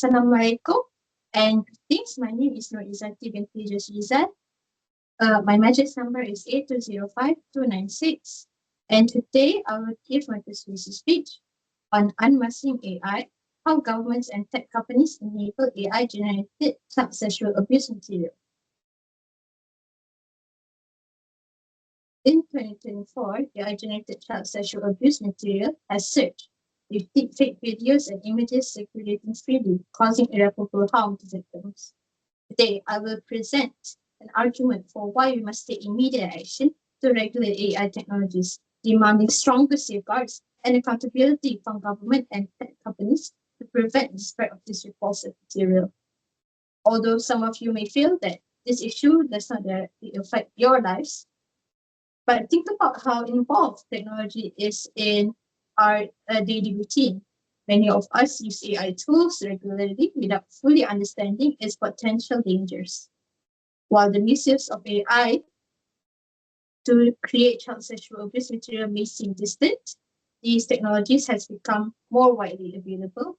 Assalamualaikum and greetings. My name is Izzati binti Rizal. My matrix number is 8205296. And today I will give my persuasive speech on unmasking AI, how governments and tech companies enable AI-generated child sexual abuse material. In 2024, AI-generated child sexual abuse material has surged, with deepfake videos and images circulating freely, causing irreparable harm to victims. Today, I will present an argument for why we must take immediate action to regulate AI technologies, demanding stronger safeguards and accountability from government and tech companies to prevent the spread of this repulsive material. Although some of you may feel that this issue does not directly affect your lives, but think about how involved technology is in our daily routine. Many of us use AI tools regularly without fully understanding its potential dangers. While the misuse of AI to create child sexual abuse material may seem distant, these technologies has become more widely available.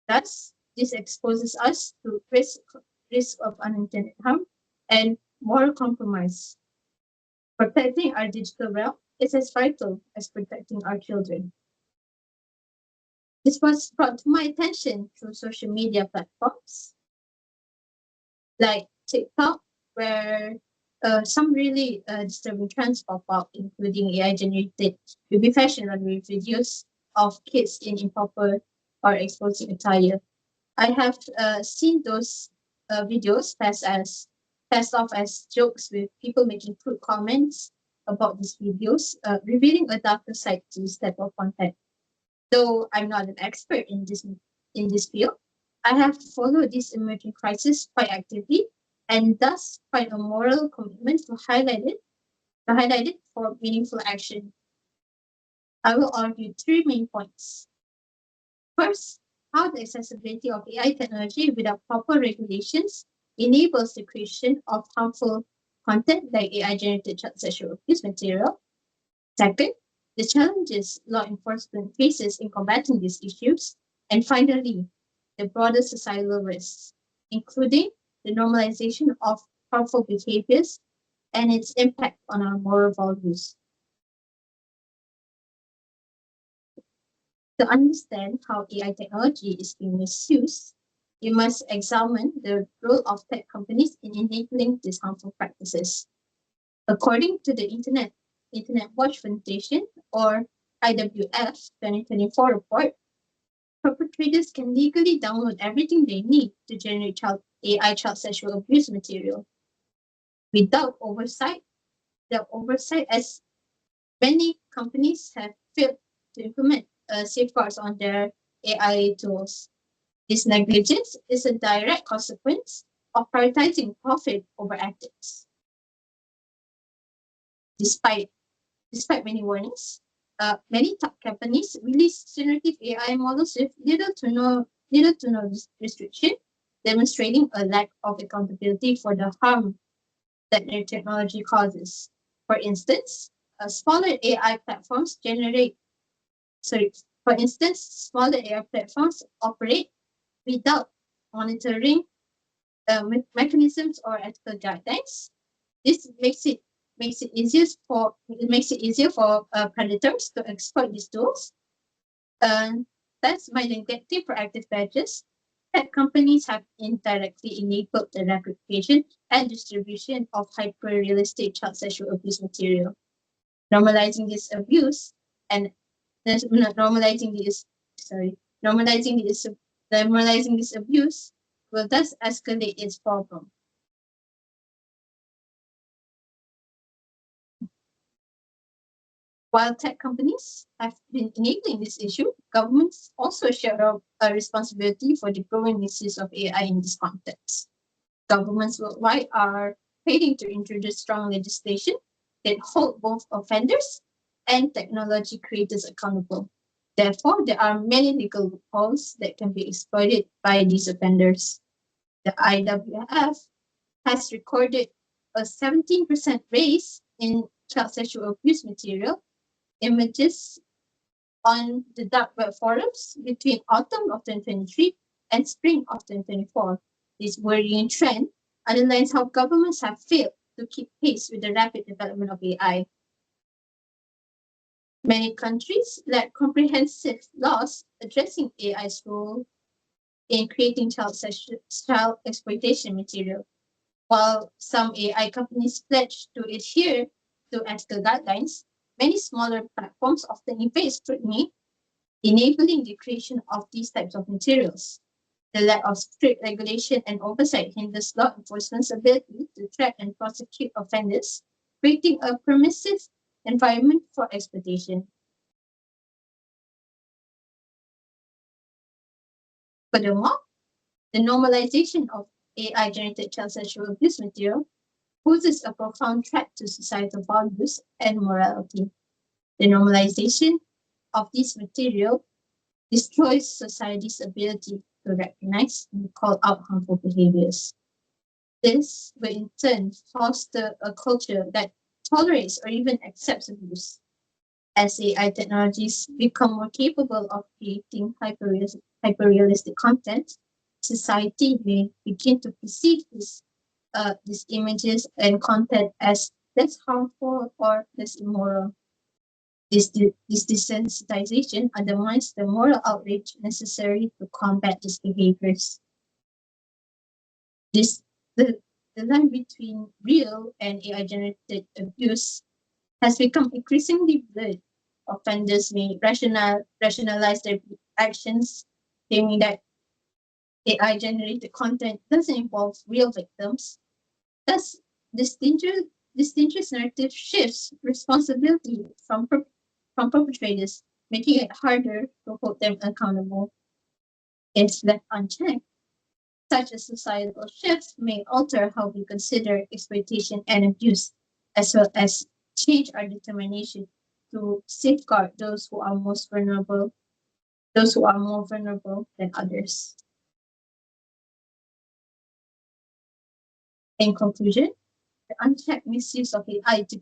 Thus, this exposes us to risk of unintended harm and moral compromise. Protecting our digital realm is as vital as protecting our children. This was brought to my attention through social media platforms like TikTok, where some really disturbing trends pop up, including AI-generated baby fashion runway videos of kids in improper or exposing attire. I have seen those videos passed off as jokes, with people making crude comments about these videos, revealing a darker side to this type of content. Though I'm not an expert in this field, I have followed this emerging crisis quite actively and thus find a moral commitment to highlight it for meaningful action. I will argue three main points. First, how the accessibility of AI technology without proper regulations enables the creation of harmful content like AI-generated child sexual abuse material. Second, the challenges law enforcement faces in combating these issues. And finally, the broader societal risks, including the normalization of harmful behaviors and its impact on our moral values. To understand how AI technology is being misused, we must examine the role of tech companies in enabling these harmful practices. According to the Internet Watch Foundation, or IWF 2024 report, perpetrators can legally download everything they need to generate AI child sexual abuse material without oversight. As many companies have failed to implement safeguards on their AI tools. This negligence is a direct consequence of prioritizing profit over ethics. Despite many warnings, many tech companies release generative AI models with little to no restriction, demonstrating a lack of accountability for the harm that their technology causes. For instance, smaller AI platforms operate without monitoring mechanisms or ethical guidelines. This makes it easier for predators to exploit these tools. That's by neglecting proactive measures. Tech companies have indirectly enabled the replication and distribution of hyper-realistic child sexual abuse material. Normalizing this abuse will thus escalate its problem. While tech companies have been enabling this issue, governments also share a responsibility for the growing misuse of AI in this context. Governments worldwide are failing to introduce strong legislation that hold both offenders and technology creators accountable. Therefore, there are many legal loopholes that can be exploited by these offenders. The IWF has recorded a 17% raise in child sexual abuse material images on the dark web forums between autumn of 2023 and spring of 2024. This worrying trend underlines how governments have failed to keep pace with the rapid development of AI. Many countries lack comprehensive laws addressing AI's role in creating child exploitation material. While some AI companies pledge to adhere to ethical guidelines, many smaller platforms often evade scrutiny, enabling the creation of these types of materials. The lack of strict regulation and oversight hinders law enforcement's ability to track and prosecute offenders, creating a permissive environment for exploitation. Furthermore, the normalization of AI-generated child sexual abuse material poses a profound threat to societal values and morality. The normalization of this material destroys society's ability to recognize and call out harmful behaviors. This will in turn foster a culture that tolerates or even accepts abuse. As AI technologies become more capable of creating hyper-realistic content, society may begin to perceive these images and content as less harmful or less immoral. This desensitization undermines the moral outrage necessary to combat these behaviors. The line between real and AI-generated abuse has become increasingly blurred. Offenders may rationalize their actions, claiming that AI-generated content doesn't involve real victims. Thus, this dangerous narrative shifts responsibility from perpetrators, making it harder to hold them accountable. If left unchecked, such a societal shift may alter how we consider exploitation and abuse, as well as change our determination to safeguard those who are more vulnerable than others. In conclusion, the unchecked misuse of AI to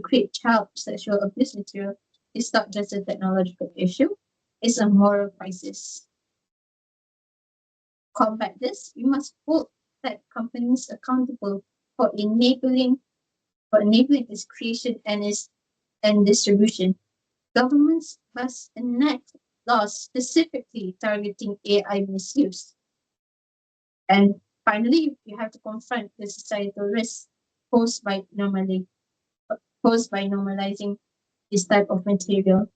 create child sexual abuse material is not just a technological issue, it's a moral crisis. To combat this, we must hold tech companies accountable for enabling its creation and distribution. Governments must enact laws specifically targeting AI misuse. And finally, we have to confront the societal risks posed by normalizing this type of material.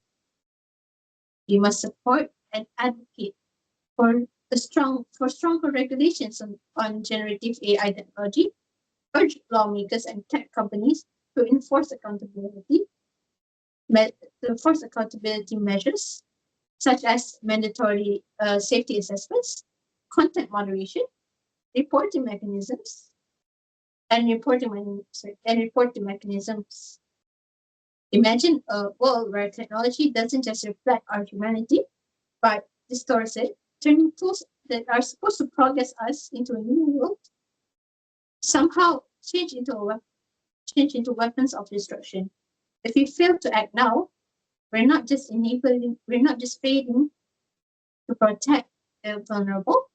We must support and advocate for stronger regulations on generative AI technology, urge lawmakers and tech companies to enforce accountability measures such as mandatory safety assessments, content moderation, reporting mechanisms. Imagine a world where technology doesn't just reflect our humanity, but distorts it, turning tools that are supposed to progress us into a new world somehow change into weapons of destruction. If we fail to act now, we're not just failing to protect the vulnerable,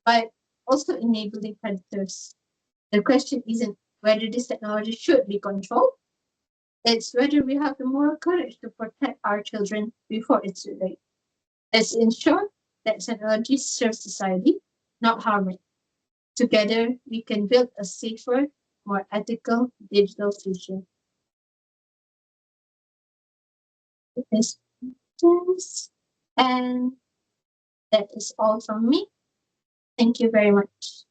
but also enabling predators. The question isn't whether this technology should be controlled, it's whether we have the moral courage to protect our children before it's too late. Let's ensure that technology serves society, not harm it. Together, we can build a safer, more ethical digital future. And that is all from me. Thank you very much.